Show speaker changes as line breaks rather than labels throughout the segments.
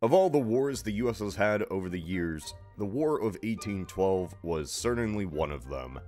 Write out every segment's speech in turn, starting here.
Of all the wars the US has had over the years, the War of 1812 was certainly one of them.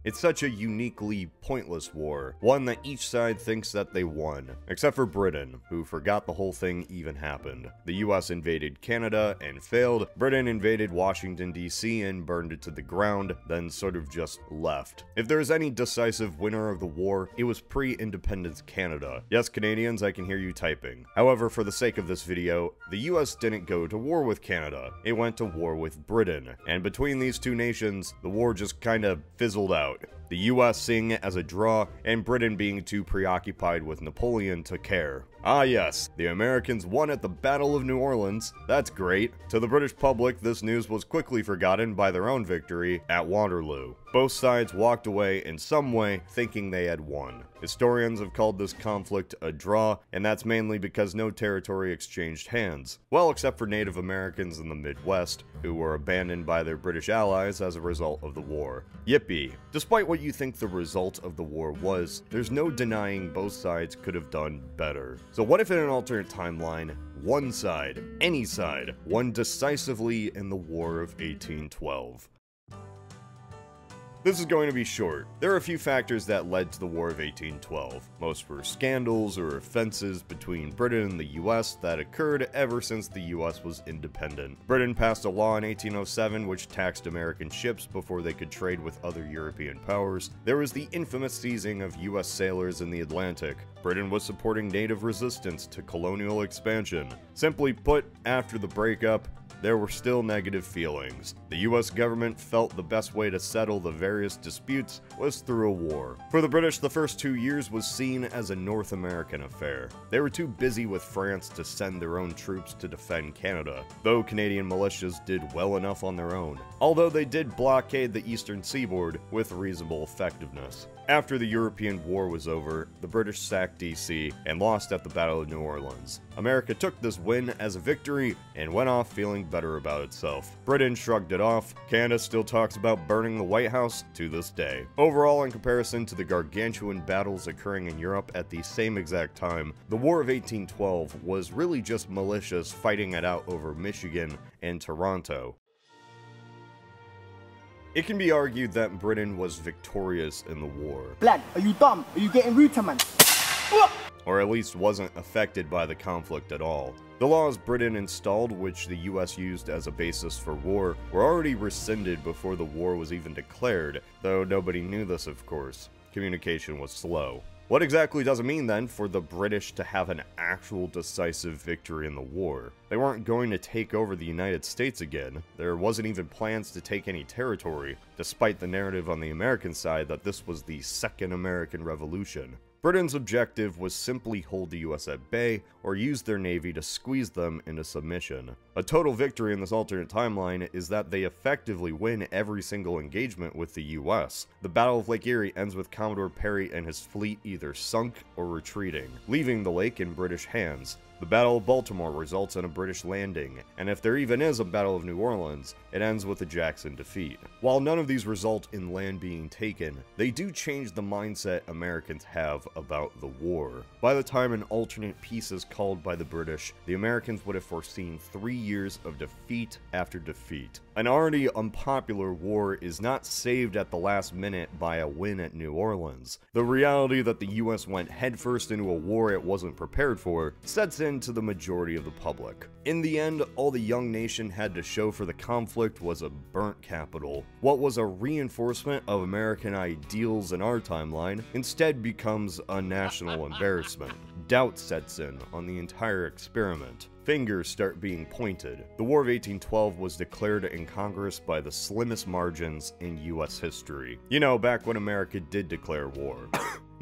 It's such a uniquely pointless war, one that each side thinks that they won, except for Britain, who forgot the whole thing even happened. The US invaded Canada and failed, Britain invaded Washington DC and burned it to the ground, then sort of just left. If there's any decisive winner of the war, it was pre-independence Canada. Yes, Canadians, I can hear you typing. However, for the sake of this video, the US didn't go to war with Canada, it went to war with Britain, and between these two nations, the war just kinda fizzled out. The US seeing it as a draw, and Britain being too preoccupied with Napoleon to care. Ah yes, the Americans won at the Battle of New Orleans. That's great. To the British public, this news was quickly forgotten by their own victory at Waterloo. Both sides walked away in some way thinking they had won. Historians have called this conflict a draw, and that's mainly because no territory exchanged hands. Well, except for Native Americans in the Midwest, who were abandoned by their British allies as a result of the war. Yippee. Despite what you think the result of the war was, there's no denying both sides could have done better. So what if in an alternate timeline, one side, any side, won decisively in the War of 1812? This is going to be short. There are a few factors that led to the War of 1812. Most were scandals or offenses between Britain and the US that occurred ever since the US was independent. Britain passed a law in 1807 which taxed American ships before they could trade with other European powers. There was the infamous seizing of US sailors in the Atlantic. Britain was supporting native resistance to colonial expansion. Simply put, after the breakup, there were still negative feelings. The US government felt the best way to settle the various disputes was through a war. For the British, the first 2 years was seen as a North American affair. They were too busy with France to send their own troops to defend Canada, though Canadian militias did well enough on their own, although they did blockade the eastern seaboard with reasonable effectiveness. After the European War was over, the British sacked DC and lost at the Battle of New Orleans. America took this win as a victory and went off feeling better about itself. Britain shrugged it off. Canada still talks about burning the White House to this day. Overall, in comparison to the gargantuan battles occurring in Europe at the same exact time, the War of 1812 was really just militias fighting it out over Michigan and Toronto. It can be argued that Britain was victorious in the war.
Lad, are you dumb? Are you getting rude to man?
Or at least wasn't affected by the conflict at all. The laws Britain installed, which the US used as a basis for war, were already rescinded before the war was even declared, though nobody knew this, of course. Communication was slow. What exactly does it mean then for the British to have an actual decisive victory in the war? They weren't going to take over the United States again. There wasn't even plans to take any territory, despite the narrative on the American side that this was the Second American Revolution. Britain's objective was simply hold the US at bay, or use their navy to squeeze them into submission. A total victory in this alternate timeline is that they effectively win every single engagement with the US. The Battle of Lake Erie ends with Commodore Perry and his fleet either sunk or retreating, leaving the lake in British hands. The Battle of Baltimore results in a British landing, and if there even is a Battle of New Orleans, it ends with a Jackson defeat. While none of these result in land being taken, they do change the mindset Americans have about the war. By the time an alternate peace is called by the British, the Americans would have foreseen 3 years of defeat after defeat. An already unpopular war is not saved at the last minute by a win at New Orleans. The reality that the US went headfirst into a war it wasn't prepared for sets in to the majority of the public. In the end, all the young nation had to show for the conflict was a burnt capital. What was a reinforcement of American ideals in our timeline instead becomes a national embarrassment. Doubt sets in on the entire experiment. Fingers start being pointed. The War of 1812 was declared in Congress by the slimmest margins in US history. You know, back when America did declare war.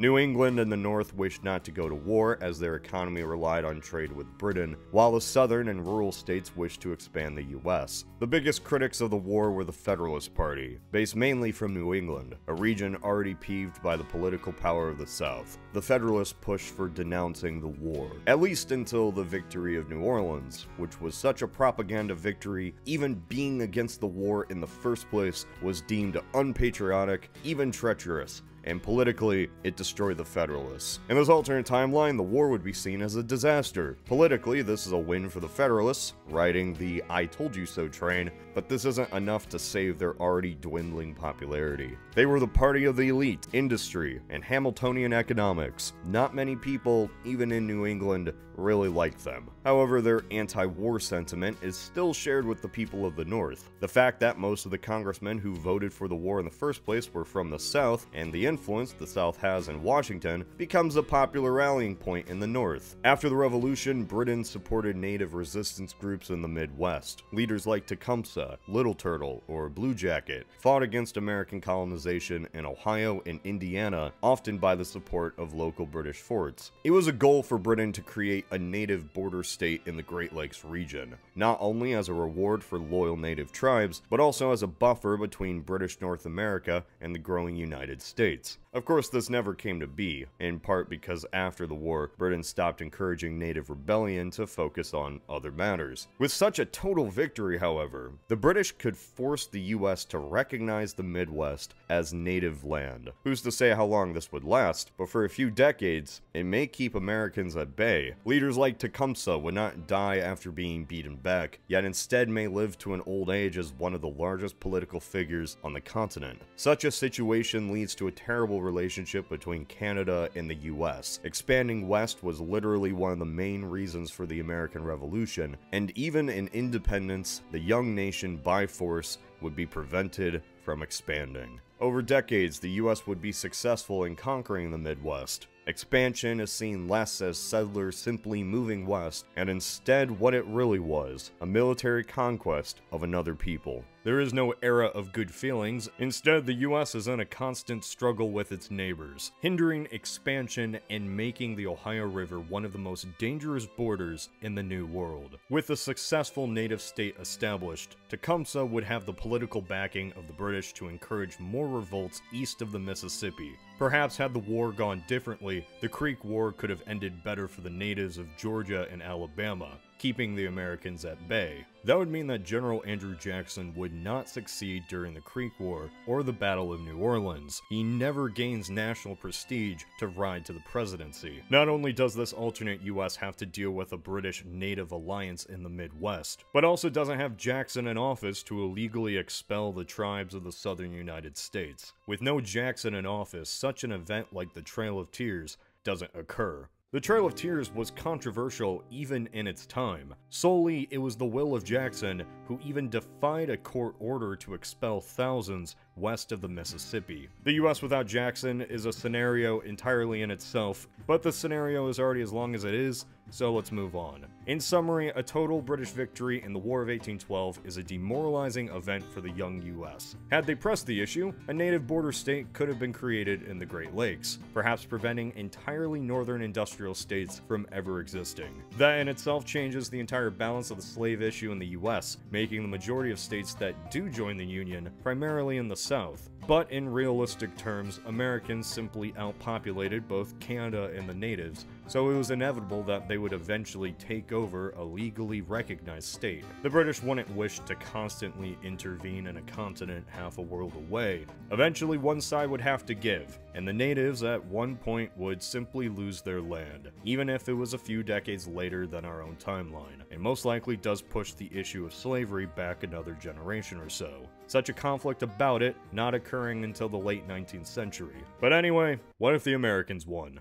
New England and the North wished not to go to war as their economy relied on trade with Britain, while the southern and rural states wished to expand the US. The biggest critics of the war were the Federalist Party, based mainly from New England, a region already peeved by the political power of the South. The Federalists pushed for denouncing the war, at least until the victory of New Orleans, which was such a propaganda victory, even being against the war in the first place was deemed unpatriotic, even treacherous. and politically, it destroyed the Federalists. In this alternate timeline, the war would be seen as a disaster. Politically, this is a win for the Federalists, riding the "I told you so" train, but this isn't enough to save their already dwindling popularity. They were the party of the elite, industry, and Hamiltonian economics. Not many people, even in New England, really liked them. However, their anti-war sentiment is still shared with the people of the North. The fact that most of the congressmen who voted for the war in the first place were from the South, and the influence the South has in Washington, becomes a popular rallying point in the North. After the Revolution, Britain supported native resistance groups in the Midwest. Leaders like Tecumseh, Little Turtle, or Blue Jacket fought against American colonization in Ohio and Indiana, often by the support of local British forts. It was a goal for Britain to create a native border state in the Great Lakes region, not only as a reward for loyal native tribes, but also as a buffer between British North America and the growing United States. Of course, this never came to be, in part because after the war, Britain stopped encouraging native rebellion to focus on other matters. With such a total victory, however, the British could force the US to recognize the Midwest as native land. Who's to say how long this would last, but for a few decades, it may keep Americans at bay. Leaders like Tecumseh would not die after being beaten back, yet instead may live to an old age as one of the largest political figures on the continent. Such a situation leads to a terrible relationship between Canada and the US. Expanding west was literally one of the main reasons for the American Revolution, and even in independence, the young nation by force would be prevented from expanding. Over decades, the US would be successful in conquering the Midwest. Expansion is seen less as settlers simply moving west, and instead what it really was, a military conquest of another people. There is no era of good feelings. Instead, the US is in a constant struggle with its neighbors, hindering expansion and making the Ohio River one of the most dangerous borders in the New World. With a successful native state established, Tecumseh would have the political backing of the British to encourage more revolts east of the Mississippi. Perhaps had the war gone differently, the Creek War could have ended better for the natives of Georgia and Alabama, keeping the Americans at bay. That would mean that General Andrew Jackson would not succeed during the Creek War or the Battle of New Orleans. He never gains national prestige to ride to the presidency. Not only does this alternate US have to deal with a British native alliance in the Midwest, but also doesn't have Jackson in office to illegally expel the tribes of the southern United States. With no Jackson in office, such an event like the Trail of Tears doesn't occur. The Trail of Tears was controversial even in its time. Solely, it was the will of Jackson, who even defied a court order to expel thousands west of the Mississippi. The US without Jackson is a scenario entirely in itself, but the scenario is already as long as it is, so let's move on. In summary, a total British victory in the War of 1812 is a demoralizing event for the young US. Had they pressed the issue, a native border state could have been created in the Great Lakes, perhaps preventing entirely northern industrial states from ever existing. That in itself changes the entire balance of the slave issue in the US, making the majority of states that do join the Union primarily in the South. But in realistic terms, Americans simply outpopulated both Canada and the natives, so it was inevitable that they would eventually take over a legally recognized state. The British wouldn't wish to constantly intervene in a continent half a world away. Eventually one side would have to give, and the natives at one point would simply lose their land, even if it was a few decades later than our own timeline, and most likely does push the issue of slavery back another generation or so. Such a conflict about it not occurring until the late 19th century. But anyway, what if the Americans won?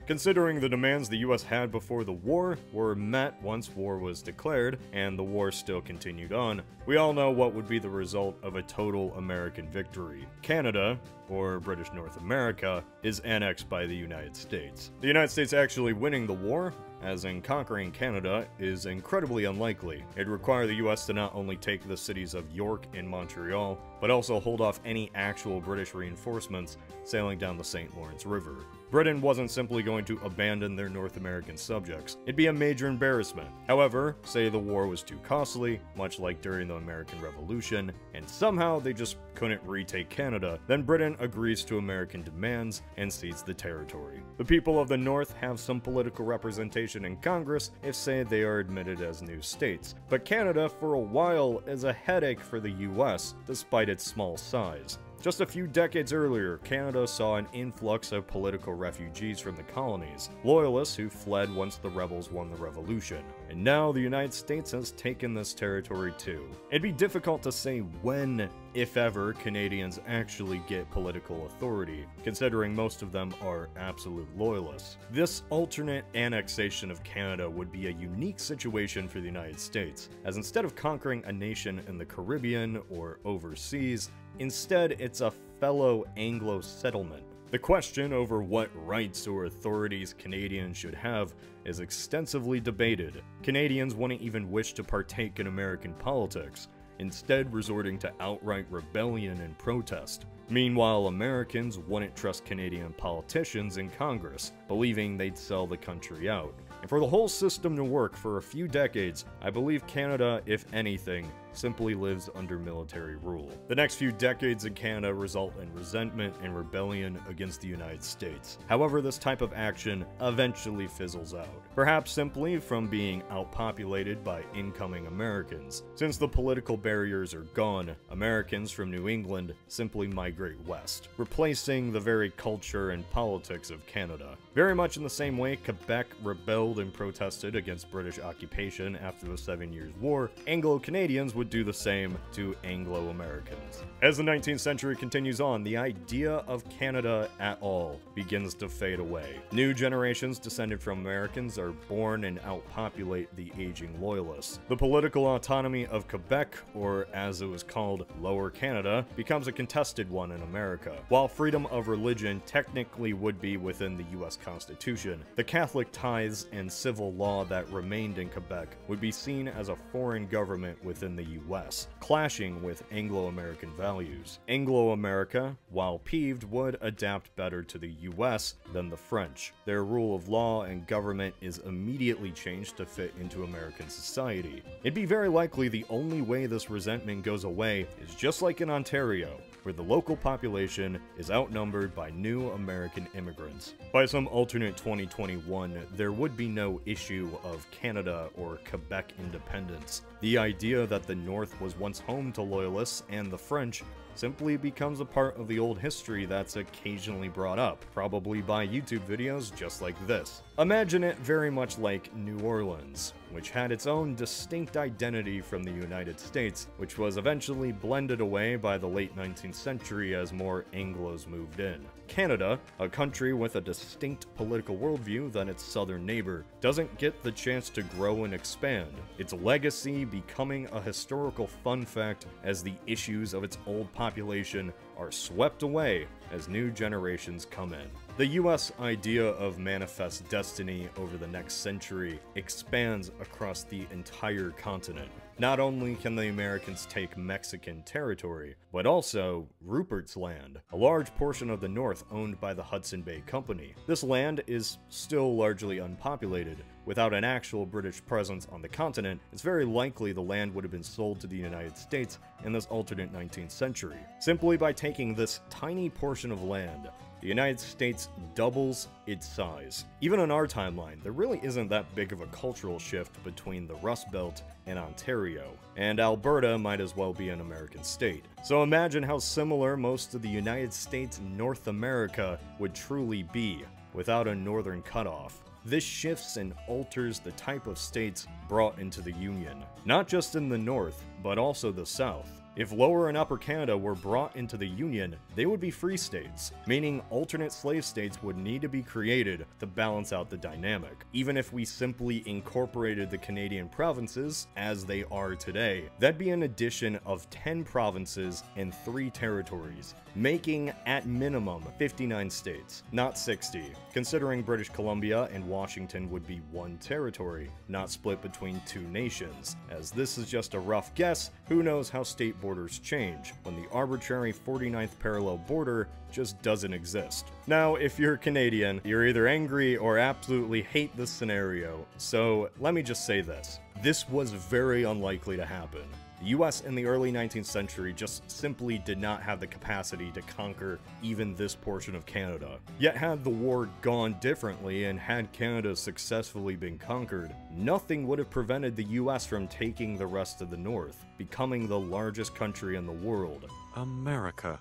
Considering the demands the US had before the war were met once war was declared, and the war still continued on, we all know what would be the result of a total American victory. Canada, or British North America, is annexed by the United States. The United States actually winning the war, as in conquering Canada, is incredibly unlikely. It'd require the US to not only take the cities of York and Montreal, but also hold off any actual British reinforcements sailing down the St. Lawrence River. Britain wasn't simply going to abandon their North American subjects. It'd be a major embarrassment. However, say the war was too costly, much like during the American Revolution, and somehow they just couldn't retake Canada, then Britain agrees to American demands and cedes the territory. The people of the North have some political representation in Congress if, say, they are admitted as new states, but Canada for a while is a headache for the US, despite its small size. Just a few decades earlier, Canada saw an influx of political refugees from the colonies, loyalists who fled once the rebels won the revolution. And now the United States has taken this territory too. It'd be difficult to say when, if ever, Canadians actually get political authority, considering most of them are absolute loyalists. This alternate annexation of Canada would be a unique situation for the United States, as instead of conquering a nation in the Caribbean or overseas, instead it's a fellow Anglo settlement. The question over what rights or authorities Canadians should have is extensively debated. Canadians wouldn't even wish to partake in American politics, instead resorting to outright rebellion and protest. Meanwhile, Americans wouldn't trust Canadian politicians in Congress, believing they'd sell the country out. And for the whole system to work for a few decades, I believe Canada, if anything, simply lives under military rule. The next few decades in Canada result in resentment and rebellion against the United States. However, this type of action eventually fizzles out, perhaps simply from being outpopulated by incoming Americans. Since the political barriers are gone, Americans from New England simply migrate west, replacing the very culture and politics of Canada. Very much in the same way Quebec rebelled and protested against British occupation after the 7 Years' War, Anglo-Canadians would do the same to Anglo-Americans. As the 19th century continues on, the idea of Canada at all begins to fade away. New generations descended from Americans are born and outpopulate the aging loyalists. The political autonomy of Quebec, or as it was called, Lower Canada, becomes a contested one in America. While freedom of religion technically would be within the US Constitution, the Catholic tithes and civil law that remained in Quebec would be seen as a foreign government within the US, clashing with Anglo-American values. Anglo-America, while peeved, would adapt better to the US than the French. Their rule of law and government is immediately changed to fit into American society. It'd be very likely the only way this resentment goes away is just like in Ontario, where the local population is outnumbered by new American immigrants. By some alternate 2021, there would be no issue of Canada or Quebec independence. The idea that the North was once home to Loyalists and the French simply becomes a part of the old history that's occasionally brought up, probably by YouTube videos just like this. Imagine it very much like New Orleans, which had its own distinct identity from the United States, which was eventually blended away by the late 19th century as more Anglos moved in. Canada, a country with a distinct political worldview than its southern neighbor, doesn't get the chance to grow and expand, its legacy becoming a historical fun fact as the issues of its old population are swept away as new generations come in. The US idea of manifest destiny over the next century expands across the entire continent. Not only can the Americans take Mexican territory, but also Rupert's Land, a large portion of the North owned by the Hudson Bay Company. This land is still largely unpopulated. Without an actual British presence on the continent, it's very likely the land would have been sold to the United States in this alternate 19th century. Simply by taking this tiny portion of land, the United States doubles its size. Even on our timeline, there really isn't that big of a cultural shift between the Rust Belt and Ontario, and Alberta might as well be an American state. So imagine how similar most of the United States North America would truly be without a northern cutoff. This shifts and alters the type of states brought into the Union, not just in the North, but also the South. If Lower and Upper Canada were brought into the Union, they would be free states, meaning alternate slave states would need to be created to balance out the dynamic. Even if we simply incorporated the Canadian provinces as they are today, that'd be an addition of 10 provinces and 3 territories, making at minimum 59 states, not 60, considering British Columbia and Washington would be 1 territory, not split between 2 nations. As this is just a rough guess, who knows how state borders change when the arbitrary 49th parallel border just doesn't exist. Now, if you're Canadian, you're either angry or absolutely hate this scenario, so let me just say this. This was very unlikely to happen. The US in the early 19th century just simply did not have the capacity to conquer even this portion of Canada. Yet had the war gone differently and had Canada successfully been conquered, nothing would have prevented the US from taking the rest of the North, becoming the largest country in the world.
America.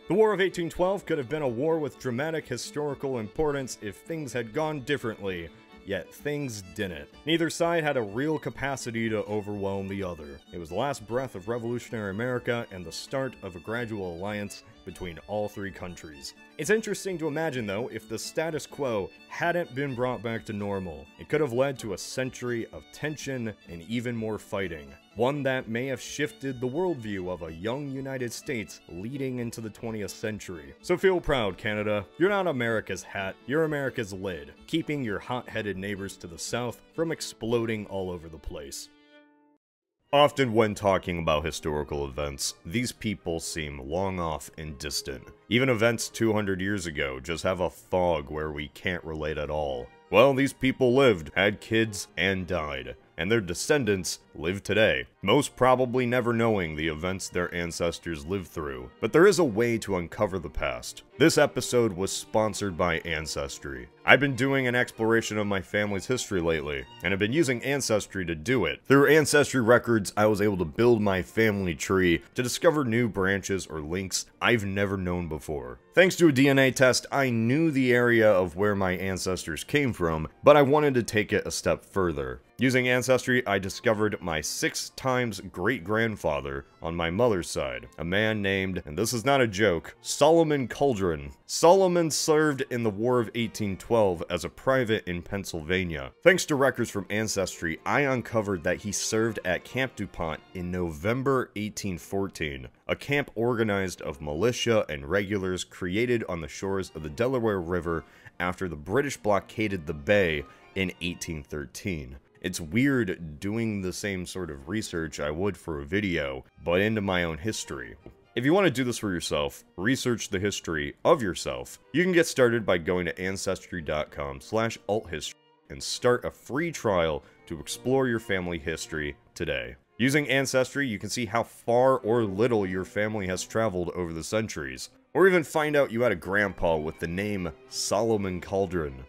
The War of 1812 could have been a war with dramatic historical importance if things had gone differently, yet things didn't. Neither side had a real capacity to overwhelm the other. It was the last breath of revolutionary America and the start of a gradual alliance between all three countries. It's interesting to imagine, though, if the status quo hadn't been brought back to normal. It could have led to a century of tension and even more fighting. One that may have shifted the worldview of a young United States leading into the 20th century. So feel proud, Canada. You're not America's hat, you're America's lid, keeping your hot-headed neighbors to the south from exploding all over the place. Often when talking about historical events, these people seem long off and distant. Even events 200 years ago just have a fog where we can't relate at all. Well, these people lived, had kids, and died. And their descendants live today, most probably never knowing the events their ancestors lived through. But there is a way to uncover the past. This episode was sponsored by Ancestry. I've been doing an exploration of my family's history lately, and have been using Ancestry to do it. Through Ancestry records, I was able to build my family tree to discover new branches or links I've never known before. Thanks to a DNA test, I knew the area of where my ancestors came from, but I wanted to take it a step further. Using Ancestry, I discovered my 6 times great-grandfather on my mother's side, a man named, and this is not a joke, Solomon Caldron. Solomon served in the War of 1812 as a private in Pennsylvania. Thanks to records from Ancestry, I uncovered that he served at Camp DuPont in November 1814, a camp organized of militia and regulars created on the shores of the Delaware River after the British blockaded the bay in 1813. It's weird doing the same sort of research I would for a video, but into my own history. If you want to do this for yourself, research the history of yourself, you can get started by going to ancestry.com/althistory and start a free trial to explore your family history today. Using Ancestry, you can see how far or little your family has traveled over the centuries, or even find out you had a grandpa with the name Solomon Caldron.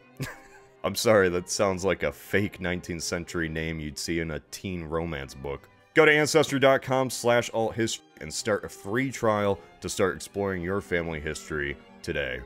I'm sorry, that sounds like a fake 19th century name you'd see in a teen romance book. Go to ancestry.com/althistory and start a free trial to start exploring your family history today.